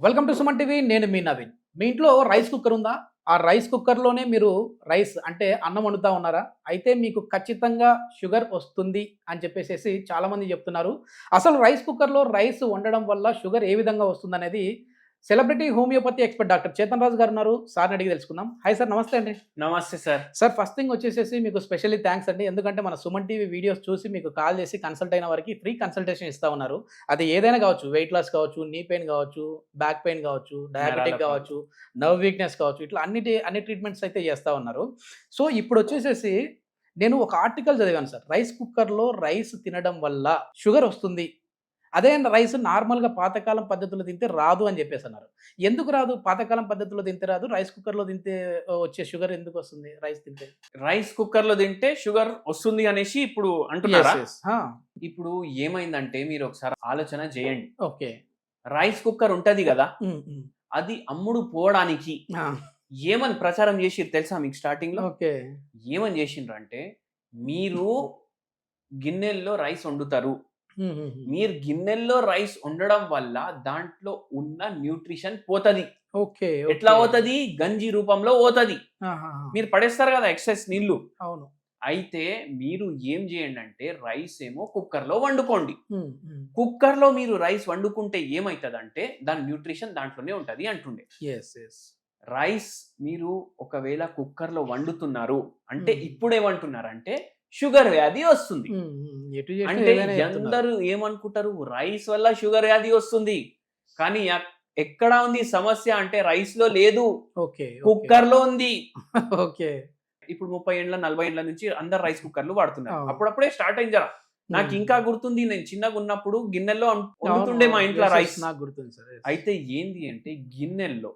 Welcome to Suman TV. నేను మీ నవీన్. మీ ఇంట్లో rice cooker ఉందా? ఆ రైస్ కుక్కర్‌లోనే మీరు రైస్ అంటే అన్నం వండుతా ఉన్నారా? అయితే మీకు ఖచ్చితంగా షుగర్ వస్తుంది అని చెప్పేసేసి చాలామంది చెప్తున్నారు. అసలు రైస్ కుక్కర్‌లో రైస్ వండడం వల్ల షుగర్ ఏ విధంగా వస్తుందనేది celebrity homeopathy expert doctor Chetan Raju గారు ఉన్నారు. సార్‌ని అడిగి తెలుసుకుందాం. హాయ్ సార్, నమస్తే అండి. నమస్తే సార్. సార్, ఫస్ట్ థింగ్ వచ్చేసేసి మీకు స్పెషల్లీ థాంక్స్ అండి. ఎందుకంటే మన సుమన్ టీవీ వీడియోస్ చూసి మీకు కాల్ చేసి కన్సల్ట్ అయిన వారికి ఫ్రీ కన్సల్టేషన్ ఇస్తా ఉన్నారు. అది ఏదైనా కావచ్చు, వెయిట్ లాస్ కావచ్చు, నీ పెయిన్ కావచ్చు, బ్యాక్ పెయిన్ కావచ్చు, నరాల డయాబెటిక్ పా కావచ్చు, నర్వ్ వీక్‌నెస్ కావచ్చు, ఇట్లా అన్ని ట్రీట్మెంట్స్ అయితే చేస్తా ఉన్నారు. సో, ఇప్పుడొచ్చేసేసి నేను ఒక ఆర్టికల్ చదివాను సార్. రైస్ కుక్కర్‌లో రైస్ తినడం వల్ల షుగర్ వస్తుంది. అదే రైస్ నార్మల్‌గా పాతకాలం పద్ధతిలో తింటే రాదు అని చెప్పేసన్నారు. ఎందుకు రాదు? పాతకాలం పద్ధతిలో తింటే రాదు. రైస్ కుక్కర్‌లో తింటే వచ్చే షుగర్ ఎందుకొస్తుంది రైస్ తింటే? రైస్ కుక్కర్‌లో తింటే షుగర్ వస్తుంది అనేసి ఇప్పుడు అంటున్నారా? యెస్. ఆ! ఇప్పుడు ఏమైందంటే మీరు ఒకసారి ఆలోచన చేయండి. ఓకే. రైస్ కుక్కర్ ఉంటది గదా! హ్మ్. హ్మ్. అది అమ్ముడు పోవడానికి ఆ! ఏమని ప్రచారం చేసిర్రు తెలుసా మీకు స్టార్టింగ్‌లో? ఓకే. ఏమని చేసిండ్రంటే, మీరు గిన్నెల్లో రైస్ వండుతారు. హుహుహు. మీరు గిన్నెల్లో రైస్ వండడం వల్ల దాంట్లో ఉన్న న్యూట్రిషన్ పోతది. ఓకే. ఎట్లా ఓకే. పోతది? గంజి రూపంలో పోతది. ఆహాహా! మీరు పడేస్తారు గదా! ఎక్సెస్ నీళ్లు. అవును. అయితే మీరు ఏం జేయండంటే రైస్ ఏమో కుక్కర్‌లో వండుకోండి. హ్మ్. హ్మ్. కుక్కర్‌లో మీరు రైస్ వండుకుంటే ఏమైతదంటే దాని న్యూట్రిషన్ దాంట్లోనే ఉంటది అంటుండే. యెస్. రైస్ మీరు ఒకవేళ కుక్కర్‌లో వండుతున్నారు అంటే హ్మ్. ఇప్పుడేమంటున్నారంటే షుగర్ వ్యాధి వస్తుంది. హ్మ్. హ్మ్. ఎటు చేసినా అంటే ఏదైనా చెప్తున్నారు. అందరూ ఏమనుకుంటారు రైస్ వల్ల షుగర్ వ్యాధి వస్తుంది. కానీ ఎక్కడ ఉంది సమస్య అంటే రైస్‌లో లేదు. ఓకే. ఓకే. కుక్కర్‌లో ఉంది. ఓకే. ఇప్పుడు 30 ఏండ్ల, 40 ఏండ్ల నుంచి అందరూ రైస్ కుక్కర్‌లు వాడుతున్నారు. అవును. అప్పుడప్పుడే స్టార్ట్ అయింది జర. హ్మ్. నాకింకా గుర్తుంది నేను చిన్నగున్నప్పుడు గిన్నెల్లో అవును. వండుతుండే మా అవును. ఇంట్ల యెస్. రైస్. నాకు గుర్తుంది సార్. యెస్. అయితే ఏంది అంటే గిన్నెల్లో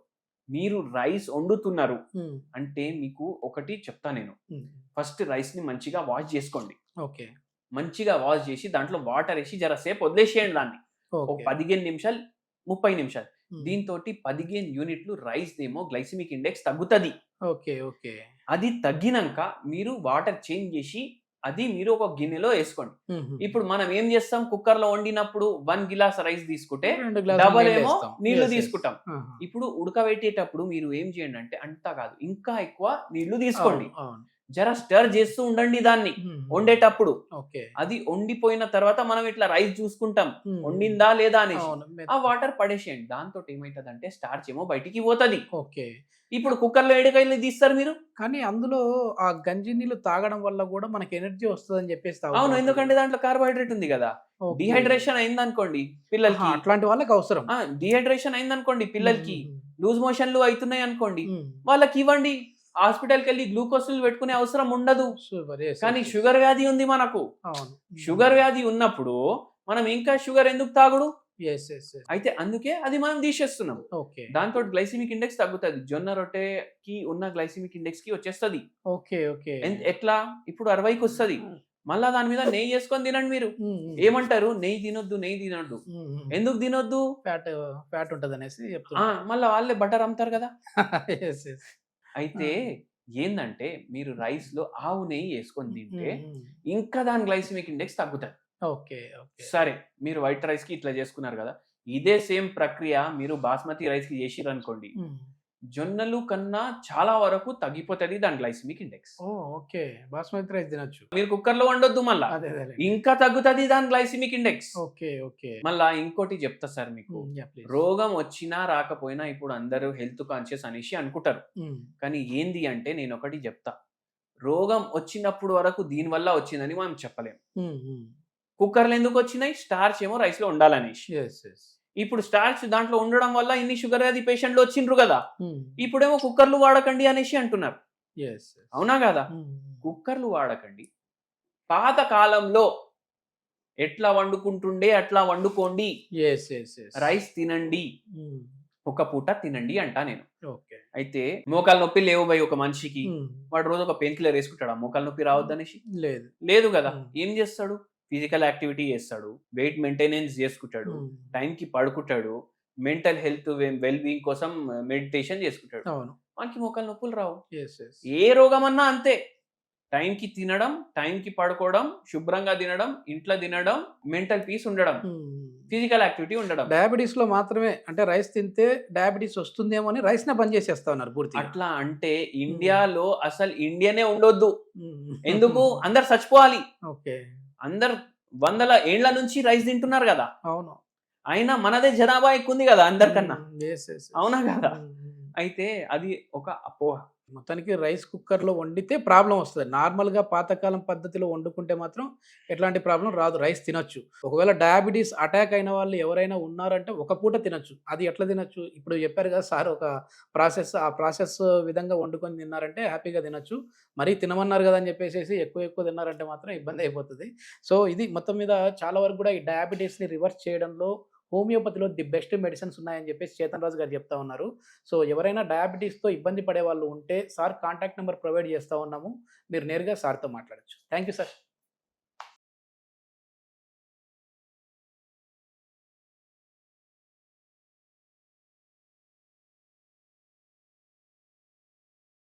మీరు రైస్ వండుతున్నారు హ్మ్. అంటే మీకు ఒకటి చెప్తా నేను. హ్మ్. ఫస్ట్ రైస్‌ని మంచిగా వాష్ జేసుకోండి. ఓకే. మంచిగా వాష్ జేసి దాంట్లో వాటర్ ఏసి జరసేపు వదిలేసేయండి దాన్ని. ఒక ఓకే. 15 నిమిషాలు, 30 నిమిషాలు. హ్మ్. దీంతోటి 15 యూనిట్లు రైస్‌దేమో గ్లైసెమిక్ ఇండెక్స్ తగ్గుతది. ఓకే. ఓకే. అది తగ్గినంక మీరు వాటర్ చేంజ్ జేసి, అది మీరు ఒక గిన్నెలో యేసుకోండి. హుహు. ఇప్పుడు మనం ఏం జేస్తాం కుక్కర్‌లో వండినప్పుడు 1 గిలాస్ రైస్ తీసుకుంటే, 2 గ్లాసులు డబల్ ఏమో నీళ్ళేస్తాం. నీళ్లు యెస్. తీసుకుంటాం. ఆహా! ఇప్పుడు ఉడకబెట్టేటప్పుడు మీరు ఏం చేయండంటే, అంత కాదు ఇంకా ఎక్కువ నీళ్లు తీసుకోండి. అవును. అవును. జర స్టిర్ చేస్తూ ఉండండి దాన్ని హుహు. వండేటప్పుడు. ఓకే. అది వండిపోయిన తర్వాత మనం ఇట్లా రైస్ చూసుకుంటాం. హ్మ్. వండిందా లేదా అనేసి. అవును. ఆ వాటర్ పడేసేయండి. దాంతోటి ఏమైతదంటే స్టార్చ్ ఏమో బయటికి పోతది. ఓకే. ఇప్పుడు కుక్కర్‌లో ఏడికెళ్ళి తీస్తారు మీరు? కానీ అందులో ఆ గంజి నీళ్ళు తాగడం వల్ల గూడా మనకి ఎనర్జీ వస్తదని జెప్పేసి అవును. తాగుతా ఉంటారు ఎందుకంటే గదా! దాంట్లో కార్బోహైడ్రేట్ ఉంది గదా! ఓకే. డీహైడ్రేషన్ అయిందనుకోండి ఆహా! పిల్లలకి. అట్లాంటి వాళ్ళకవసరం. డీహైడ్రేషన్ అయిందనుకోండి పిల్లలకి, హుహుహు. లూజ్ మోషన్‌లు అయితున్నాయనుకోండి, హ్మ్. వాళ్ళకివ్వండి. హాస్పిటల్‌కెళ్ళి గ్లూకోస్‌లు పెట్టుకునే అవసరం ఉండదు. సూపర్. కానీ షుగర్ వ్యాధి ఉంది మనకు. అవును. షుగర్ వ్యాధి ఉన్నప్పుడు మనం ఇంకా షుగర్ ఎందుకు తాగుడు? యెస్. అయితే అందుకే అది మనం తీసేస్తున్నాం. ఓకే. దాంతోటి గ్లైసెమిక్ ఇండెక్స్ తగ్గుతది. జొన్న రొట్టెకి ఉన్న గ్లైసెమిక్ ఇండెక్స్‌కి వచ్చేస్తది. ఓకే. ఎట్లా? ఇప్పుడు 60కొస్తది. మళ్ళా దాని మీద నెయ్యేసుకొని తినండి మీరు. హ్మ్. హ్మ్. ఏమంటారు? నెయ్యి తినొద్దు. హ్మ్. ఎందుకు తినొద్దు? ఫ్యాట్ ఫ్యాట్ ఉంటదనేసి ఆ! చెప్తుంటారు. మళ్ళా వాళ్ళే బటర్ అమ్ముతారు గదా! యెస్. ఆ! అయితే ఏందంటే మీరు రైస్‌లో ఆవు నెయ్యి యేసుకొని తింటే హ్మ్. ఇంకా దాని గ్లైసెమిక్ ఇండెక్స్ తగ్గుతది. ఓకే. సరే మీరు వైట్ రైస్‌కి ఇట్లా చేసుకున్నారు గదా! ఇదే సేమ్ ప్రక్రియ మీరు బాస్మతి రైస్‌కి చేసిర్రనుకోండి. హ్మ్. జొన్నలు కన్నా చాలా వరకు తగ్గిపోతది దాని glycemic index. Okay. Basmati rice తినొచ్చు. మీరు కుక్కర్‌లో వండొద్దు మళ్ళా. అదేలెండి. ఇంకా తగ్గుతది దాని గ్లైసెమిక్ ఇండెక్స్. ఓకే. మళ్ళా ఇంకోటి చెప్తా సార్ మీకు. యాహ్! ప్లీజ్. రోగం వచ్చినా రాకపోయినా ఇప్పుడు అందరూ హెల్త్ కాన్షియస్ అనేసి అనుకుంటారు. హ్మ్. కానీ ఏంది అంటే నేనొకటి జెప్తా. రోగం వచ్చినప్పుడు వరకు దీని వల్ల వచ్చిందని మనం చెప్పలేం. హ్మ్. కుక్కర్‌లో ఎందుకొచ్చినాయి? స్టార్చ్ ఏమో రైస్‌లో ఉండాలనేసి. యెస్. ఇప్పుడు స్టార్చ్ దాంట్లో ఉండడం వల్ల ఇన్ని షుగర్ వ్యాధి పేషెంట్‌లు వచ్చిండ్రు గదా! హ్మ్. ఇప్పుడేమో కుక్కర్‌లు వాడకండి అనేసి అంటున్నారు. యెస్. అవునా గాదా? హ్మ్. కుక్కర్‌లు వాడకండి. పాత కాలంలో ఎట్లా వండుకుంటుండే అట్లా వండుకోండి. యెస్. రైస్ తినండి. హ్మ్. ఒక పూట తినండి అంటా నేను. ఓకే. అయితే మోకాలు నొప్పి లేవు భయ్ ఒక మనిషికి. హ్మ్. వాడు రోజు ఒక పెయిన్ కిల్లర్ యేసుకుంటాడా మోకాలు నొప్పి రావద్దనేసి? లేదు. లేదు గదా! హ్మ్. ఏం జేస్తాడు? ఫిజికల్ యాక్టివిటీ చేస్తాడు. వెయిట్ మెయింటెనెన్స్ జేసుకుంటాడు. హ్మ్. టైంకి పడుకుంటాడు. మెంటల్ హెల్త్ వెల్ బీయింగ్ కోసం మెడిటేషన్ జేసుకుంటాడు. అవును. వానికి మోకాలు నొప్పులు రావు. యెస్. ఏ రోగమన్నా అంతే. టైంకి తినడం, టైంకి పడుకోవడం, శుభ్రంగా తినడం, ఇంట్లో తినడం, మెంటల్ పీస్ ఉండడం, ఫిజికల్ యాక్టివిటీ ఉండడం. డయాబెటీస్ లో మాత్రమే అంటే రైస్ తింటే డయాబెటీస్ వస్తుందేమో అని రైస్ నే బంద్ చేసేస్తా ఉన్నారు పూర్తిగా. అట్లా అంటే ఇండియాలో అసలు ఇండియనే ఉండొద్దు. మ్మ్. ఎందుకు? అందరు చచ్చిపోవాలి. ఓకే. అందరు వందల ఏండ్ల నుంచి రైస్ తింటున్నారు కదా. అవును. అయినా మనదే జనాభా ఎక్కువ ఉంది కదా అందరికన్నా. Yes, yes, yes. అవునా కదా? మ్మ్. అయితే అది ఒక అపోహ. మొత్తానికి రైస్ కుక్కర్లో వండితే ప్రాబ్లం వస్తుంది. నార్మల్గా పాతకాలం పద్ధతిలో వండుకుంటే మాత్రం ఎట్లాంటి ప్రాబ్లం రాదు, రైస్ తినొచ్చు. ఒకవేళ డయాబెటీస్ అటాక్ అయిన వాళ్ళు ఎవరైనా ఉన్నారంటే ఒక పూట తినొచ్చు. అది ఎట్లా తినొచ్చు? ఇప్పుడు చెప్పారు కదా సార్ ఒక ఆ ప్రాసెస్ విధంగా వండుకొని తిన్నారంటే హ్యాపీగా తినొచ్చు. మరీ తినమన్నారు కదా అని చెప్పేసి ఎక్కువ తిన్నారంటే మాత్రం ఇబ్బంది అయిపోతుంది. సో ఇది మొత్తం మీద చాలా వరకు కూడా ఈ డయాబెటీస్ని రివర్స్ చేయడంలో హోమియోపతిలో ది బెస్ట్ మెడిసిన్స్ ఉన్నాయని చెప్పేసి చేతన్ రాజు గారు చెప్తా ఉన్నారు. సో ఎవరైనా డయాబెటీస్తో ఇబ్బంది పడే వాళ్ళు ఉంటే సార్ కాంటాక్ట్ నెంబర్ ప్రొవైడ్ చేస్తూ ఉన్నాము. మీరు నేరుగా సార్తో మాట్లాడొచ్చు. Thank you sir.